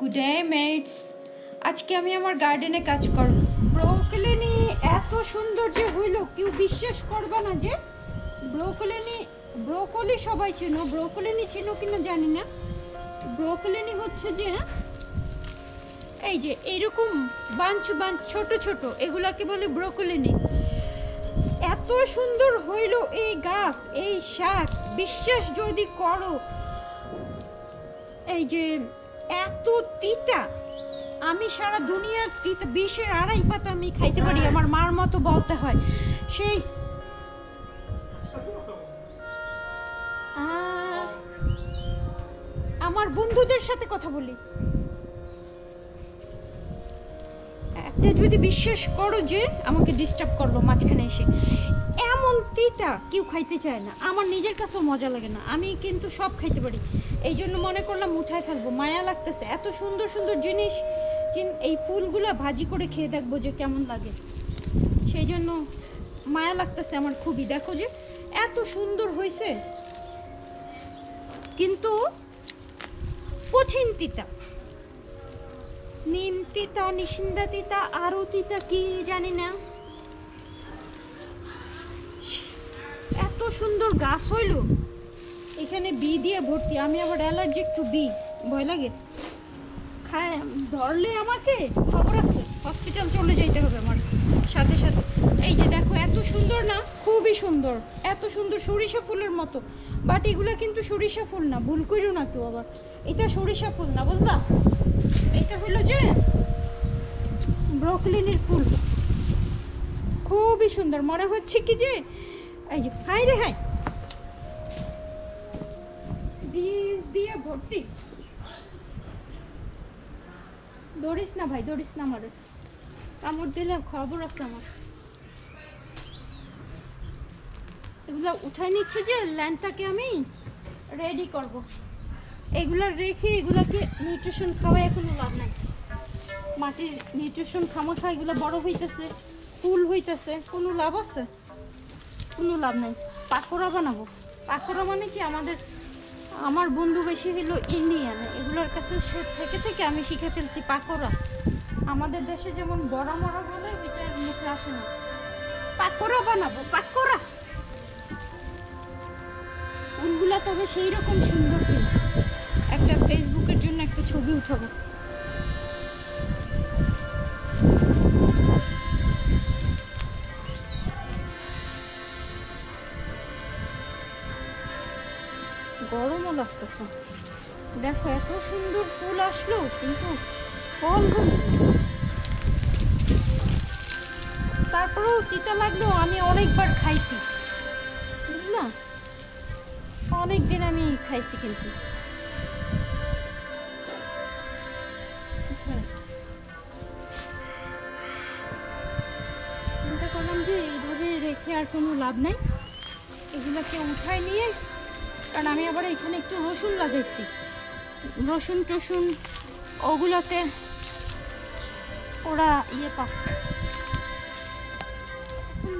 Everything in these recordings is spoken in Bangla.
Good day Mets. আজকে আমি আমার গার্ডেনে কাজ করব। ব্রোকলি এত সুন্দর যে হইল কেউ বিশ্বাস করবে না যে ব্রোকলি সবাই চিনো, ব্রোকলি চিনো কিনা জানি না। ব্রোকলি হচ্ছে যে এই যে এইরকম বাঞ্চ বাঞ্চ ছোট ছোট, এগুলাকে বলে ব্রোকলি। এত সুন্দর হইল এই গাছ, এই শাক, বিশ্বাস যদি করো। এই যে এত তিতা, আমি সারা দুনিয়ার তিতা 20-এর 2.5 পাতা আমি খাইতে পারি, আমার মার মতো বলতে হয়। সেই আমার বন্ধুদের সাথে কথা বলি, একটা যদি বিশ্বাস করো যে আমাকে ডিস্টার্ব করলো মাঝখানে এসে, এমন তিতা কেউ খাইতে চায় না। আমার নিজের কাছেও মজা লাগে না, আমি কিন্তু সব খাইতে পারি। এই জন্য মনে করলাম উঠায় ফেলবো, মায়া লাগতেছে। এত সুন্দর সুন্দর জিনিস, এই ফুলগুলো ভাজি করে খেয়ে দেখবো যে কেমন লাগে, সেই জন্য মায়া লাগতেছে আমার খুবই। দেখো যে এত সুন্দর হয়েছে, কিন্তু কঠিন তিতা, নিম তিতা, নিশিন্দা তিতা, আরো তিতা কি জানি না। এত সুন্দর গাছ হইল, এখানে বি দিয়ে ভর্তি। আমি আবার অ্যালার্জিক টু বি, ভয় লাগে। খায় ধরলে আমাকে খবর আছে, হসপিটাল চলে যাইতে হবে আমার সাথে সাথে। এই যে দেখো এত সুন্দর না, খুবই সুন্দর, এত সুন্দর সরিষা ফুলের মতো। বাট এগুলা কিন্তু সরিষা ফুল না, ভুল করিও না কেউ আবার, এটা সরিষা ফুল না, বুঝলা? এটা হলো যে ব্রোকলির ফুল, খুবই সুন্দর। মনে হচ্ছে কি যে এই যে হাই রে হাই, বীজ দিয়ে ভর্তি। দৌড়িস না ভাই, দৌড়িস না, আমার কামড় দিলে খবর আছে আমার। এগুলা উঠাই নিচ্ছে যে ল্যান্ডটাকে আমি রেডি করব। এগুলা রেখে এগুলাকে নিউট্রিশন খাওয়াই কোনো লাভ নাই। মাটির নিউট্রিশন খামাখা এগুলো বড় হইতেছে, ফুল হইতেছে, কোনো লাভ আছে? কোনো লাভ নাই। পাকোড়া বানাবো। পাকোড়া মানে কি, আমার বন্ধু বেশি হলো ইন্ডিয়ান, এগুলোর কাছে থেকে থেকে আমি শিখে ফেলছি পাকোড়া। আমাদের দেশে যেমন বড়া মরা বলে, ওইটা মুখে আসে না। পাকোড়া বানাবো, পাকোড়া। ফুলগুলা তবে সেই রকম সুন্দর, একটা ফেসবুকের জন্য একটা ছবি উঠাবো। গরমও লাগতেছে। দেখো এত সুন্দর ফুল আসলো, কিন্তু ফল হলো। তারপরেও তিতা লাগলেও আমি অনেকবার খাইছি, বুঝলা? অনেকদিন আমি খাইছি, কিন্তু চিন্তা করলাম যে এইভাবে রেখে আর কোনো লাভ নাই, এগুলোকে উঠায় নিয়ে। কারণ আমি আবার এখানে একটু রসুন লাগাইছি, রসুন টসুন ওগুলোতে ওরা পাক।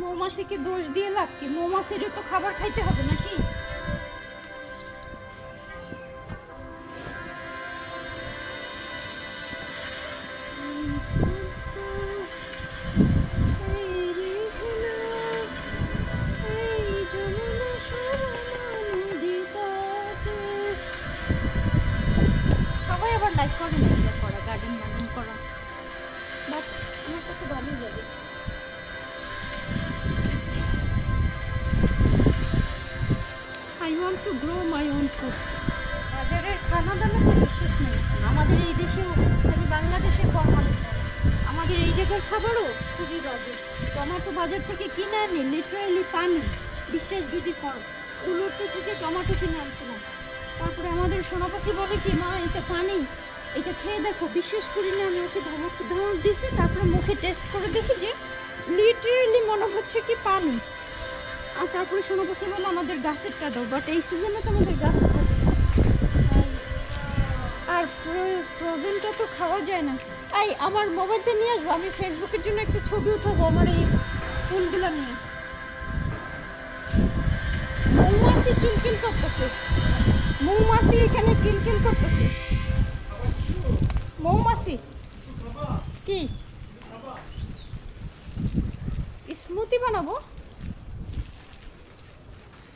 মৌমাছিকে দোষ দিয়ে লাভ কি? মৌমাছিরও তো খাবার খাইতে হবে নাকি? লাইক করে না এটা করা, গার্ডেন গার্ডেন করা, বাট আমার কাছে ভালোই লাগে। I want to grow my own food. বাজারের খানা দানা তো বিশ্বাস নেই। আমাদের এই দেশেও, খালি বাংলাদেশে কম মানুষ, আমাদের এই জায়গার খাবারও খুবই বাজে। টমেটো বাজার থেকে কিনে আনি, লিটারালি পানি, বিশ্বাস যদি করো। উলুরতে থেকে টমেটো কিনে আনছিলাম, তারপরে আমাদের সোনাপাখি বলে কি, মা এটা পানি, এটা খেয়ে দেখো। বিশ্বাস করি না, আমি ওকে ধমক দিয়েছি। তারপরে মুখে টেস্ট করে দেখি যে লিটারেলি মনে হচ্ছে কি পানি। আর তারপরে সোনাপাখি বলে আমাদের গাছেরটা দাও, বাট এই সিজনে তো আমাদের গাছ থাকে, আর ফ্রোজেনটা তো খাওয়া যায় না। আমার মোবাইলটা নিয়ে আসবো, আমি ফেসবুকের জন্য একটা ছবি উঠাবো আমার এই ফুলগুলো নিয়ে। মৌমাছি কিলকিল করতেছে, মৌমাছি এখানে কিলকিল করতেছে। মৌমাছি কি স্মুদি বানাবো?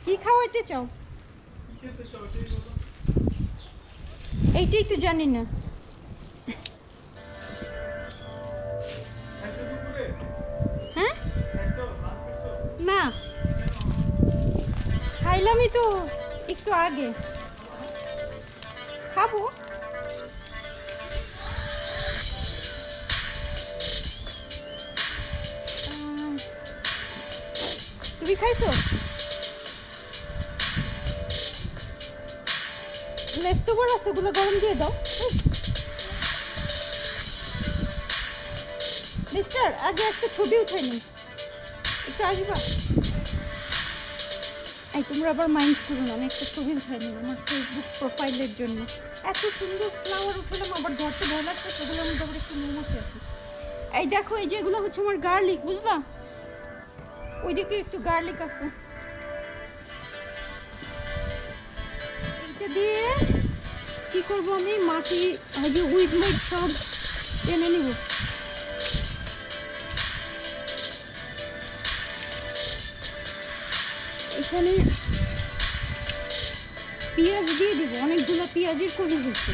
কি খাওয়াইতে চাও? এইটাই তো জানি না। হ্যাঁ না, খাইলামই তো একটু আগে, খাবো। তুমি খাইছো? লেফট ওভার আছে, ওগুলো গরম দিয়ে দাও। মিস্টার, আগে একটা ছবি উঠাই নি, একটু আসবা? এই তোমরা আবার মাইন্ড করো না, আমি একটা ছবি উঠাই নিব আমার ফেসবুক প্রোফাইলের জন্য। এত সুন্দর ফ্লাওয়ার উঠালাম, আবার ঘরটা ভালো লাগছে, সেগুলোর মধ্যে আবার একটু মৌমাছি আছে। এই দেখো, এই যেগুলো হচ্ছে আমার গার্লিক, বুঝলা? ওইদিকে একটু গার্লিক আছে, এইটা দিয়ে কি করবো আমি, মাটি আগে উইড মাইট সব টেনে নিব। এখানে পেঁয়াজ দিয়ে দিব, অনেকগুলো পেঁয়াজের কলি হয়েছে।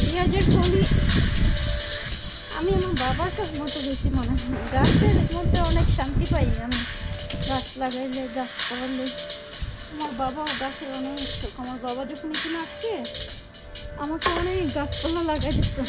পেঁয়াজের কলি আমি আমার বাবার কাছ মতো বেশি মনে হয়, গাছের মধ্যে অনেক শান্তি পাই আমি। গাছ লাগাইলে, গাছ করালে, আমার বাবাও গাছের অনেক শখ। আমার বাবা যখন এখানে আসছে আমাকে অনেক গাছপালা লাগাই দিচ্ছে।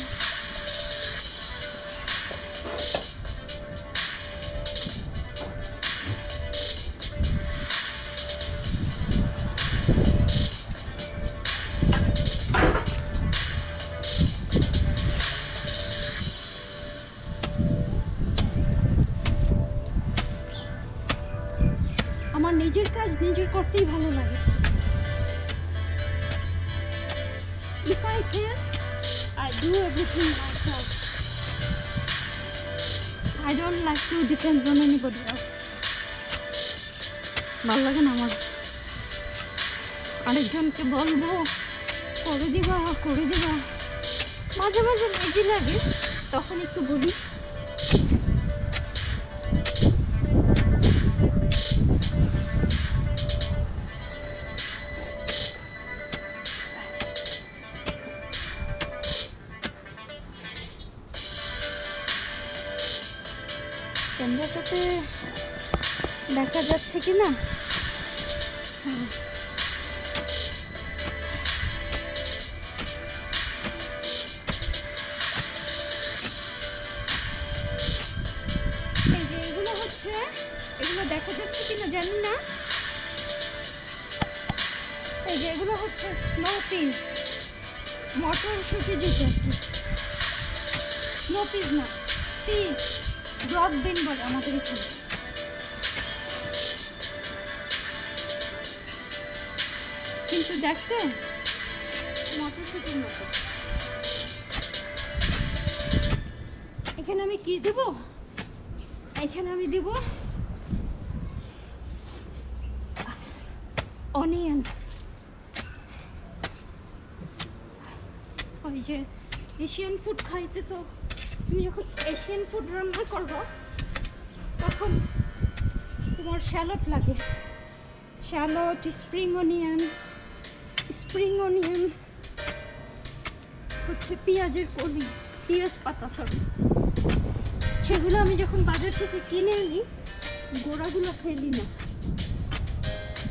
আমার নিজের কাজ নিজের করতেই ভালো লাগে। If I can, I do everything myself. I don't like to depend on anybody else. ভালো লাগে না আমার আরেকজনকে বলবো করে দিবা করে দিবা। মাঝে মাঝে লেজি লাগে, তখন একটু বলি। ক্যামেরাটাতে দেখা যাচ্ছে কি না? হ্যাঁ, এই যে এগুলো হচ্ছে, এগুলো দেখা যাচ্ছে কিনা জানি না। এই যে এগুলো হচ্ছে স্নো পিস, মটরশুঁটি যেটা, স্নো পিস না, পিস, ব্রড বিন বলে আমাদের এখানে। কিন্তু দেখতে মটরশুঁটির মতো। এখানে আমি কি দেব? এখানে আমি দেব অনিয়ন। ওই যে এশিয়ান ফুড খাইতে, তো তুমি যখন এশিয়ান ফুড রান্না করবো তখন তোমার শ্যালট লাগে, শ্যালট, স্প্রিং অনিয়ন হচ্ছে পেঁয়াজের কলি, পেঁয়াজ পাতা সব। সেগুলো আমি যখন বাজার থেকে কিনে আনি, গোড়াগুলো ফেলি না,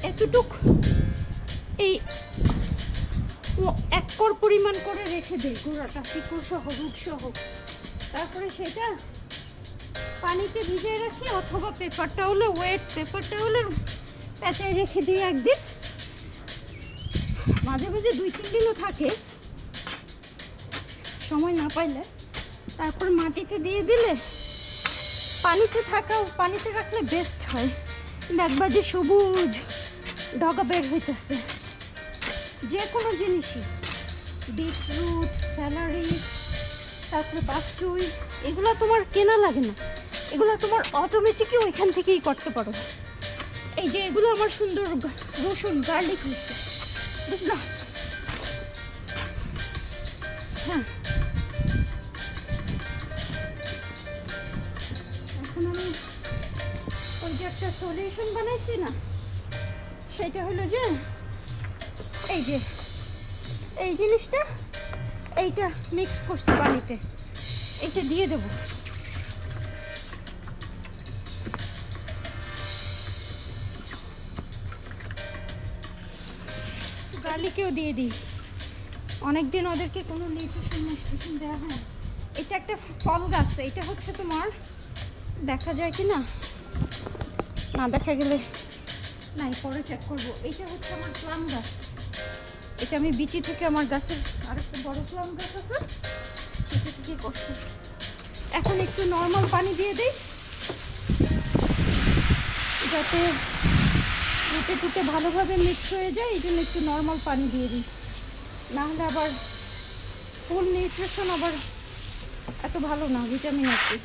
এতটুক এই এক কর পরিমাণ করে রেখে দেয় গোড়াটা, শিকড় সহ, রুট সহ। তারপরে সেটা পানিতে ভিজিয়ে রাখি, অথবা পেপারটা হলে, ওয়েট পেপারটা হলে প্যাঁচায় রেখে দিই একদিন। মাঝে মাঝে 2-3 দিনও থাকে, সময় না পাইলে। তারপর মাটিতে দিয়ে দিলে, পানিতে রাখলে বেস্ট হয়। দেখবা যে সবুজ ডগা বের হইতেছে। যে কোনো জিনিসই, বিটরুট, স্যালারি, তারপরে পাঁচচুই, এগুলো তোমার কেনা লাগে না, এগুলো তোমার অটোমেটিকই ওইখান থেকেই করতে পারো। এই যে এগুলো আমার সুন্দর রসুন, গার্লিক হচ্ছে, বুঝলা? হ্যাঁ, সলিউশন বানাইছি না, সেটা হলো যে এই জিনিসটা এইটা মিক্স করছি পানিতে, এইটা দিয়ে দেবো। গার্লিকেও দিয়ে দিই, অনেকদিন ওদেরকে কোনো নিউট্রিশন দেওয়া হয়। এটা একটা ফল গাছ, এটা হচ্ছে তোমার, দেখা যায় কি না, না দেখা গেলে না, পরে চেক করবো। এটা হচ্ছে আমার প্লাম গাছ, এটা আমি বিচি থেকে আমার গাছের আরেকটা বড় প্লাম গাছ আছে সেটা থেকে করছি। এখন একটু নর্মাল পানি দিয়ে দিই যাতে রুটে টুটে ভালোভাবে মিক্স হয়ে যায়, এই জন্য একটু নর্মাল পানি দিয়ে দিই, নাহলে আবার ফুল নিউট্রিশন আবার এত ভালো না, ভিটামিন আছে।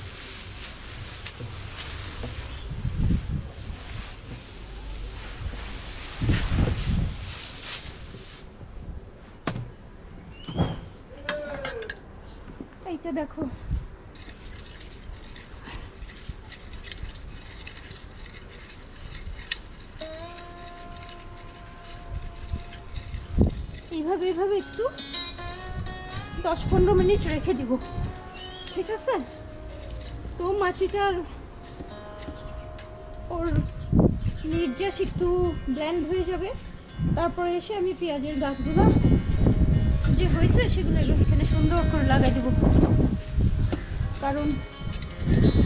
এইটা দেখো, এইভাবে একটু 10-15 মিনিট রেখে দিব, ঠিক আছে? তো মাটিটার ওর নির্যাস একটু ব্লেন্ড হয়ে যাবে, তারপরে এসে আমি পেঁয়াজের গাছগুলো যে হয়েছে সেগুলো এখানে সুন্দর করে লাগাই দেবো। কারণ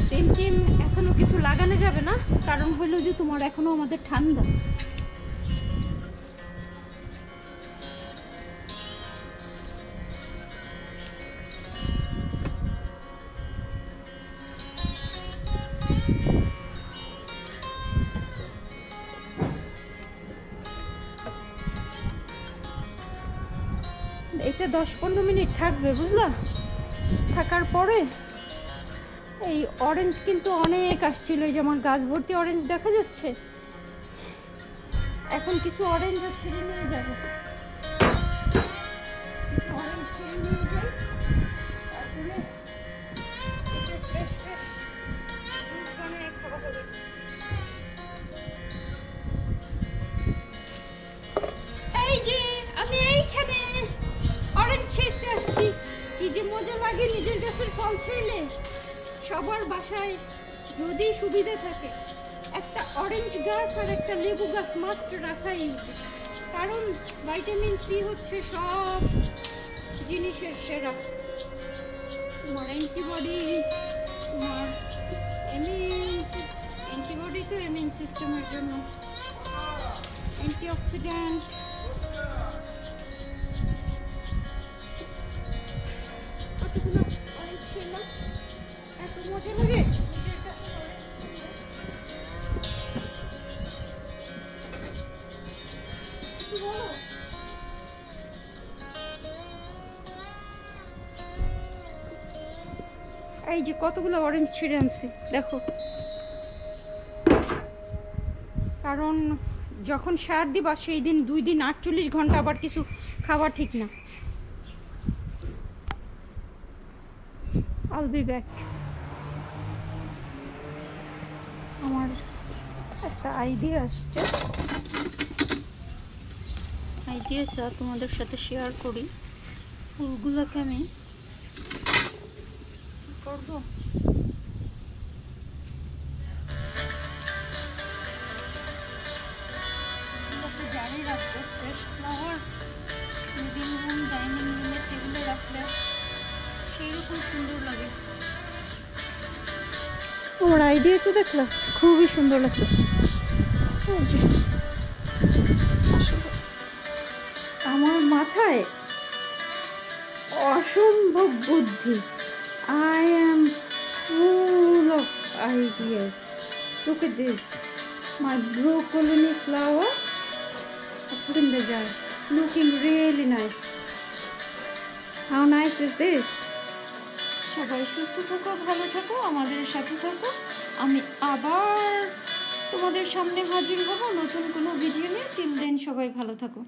সেম টিম এখনো কিছু লাগানো যাবে না, কারণ হলো যে তোমার এখনো আমাদের ঠান্ডা। এটা 10-15 মিনিট থাকবে, বুঝলা? থাকার পরে এই অরেঞ্জ কিন্তু অনেক আসছিল, এই যে আমার গাছ ভর্তি অরেঞ্জ দেখা যাচ্ছে, এখন কিছু অরেঞ্জ ছেড়ে নিয়ে যাবে, অরেঞ্জ ছেড়ে নিয়ে যাই, তারপরে এটা ফ্রেশ অনেক খাওয়া হবে। এই যে আমি এইখানে অরেঞ্জ ছিঁড়তে আসছি, কি যে মজা লাগে নিজের গাছের ফল ছিঁড়লে। সবার বাসায় যদি সুবিধা থাকে একটা অরেঞ্জ গাছ আর একটা লেবু গাছ মাস্ট রাখাই উচিত, কারণ ভাইটামিন সি হচ্ছে সব জিনিসের সেরা। তোমার অ্যান্টিবডি, তোমার অ্যান্টিবডি তো ইমিউন সিস্টেমের জন্য, অ্যান্টিঅক্সিডেন্ট, কতগুলো অরেঞ্জ ছিল, এত মজা লাগে। এই যে কতগুলো অরেঞ্জ ছিঁড়ে আনছি দেখো, কারণ যখন সার দিবা সেই দিন 2 দিন 48 ঘন্টা আবার কিছু খাওয়া ঠিক না। I'll be back. আমার একটা আইডিয়া আসছে, আইডিয়াটা তোমাদের সাথে শেয়ার করি। ফুলগুলোকে আমি করবো, জারি রাখবো, fresh flower living room, dining রুমে টেবিলে রাখলে সেইরকম সুন্দর লাগে। আমার আইডিয়া তো দেখলাম, খুবই সুন্দর লাগতেছে। আমার মাথায় অসম্ভব বুদ্ধি, I am full of ideas. Look at this, my broccoli flower I put in the jar, it's looking really nice. How nice is this? সবাই সুস্থ থাকো, ভালো থাকো, আমাদের সাথে থাকো। আমি আবার তোমাদের সামনে হাজির হব নতুন কোনো ভিডিও নিয়ে। টিল দেন সবাই ভালো থাকো।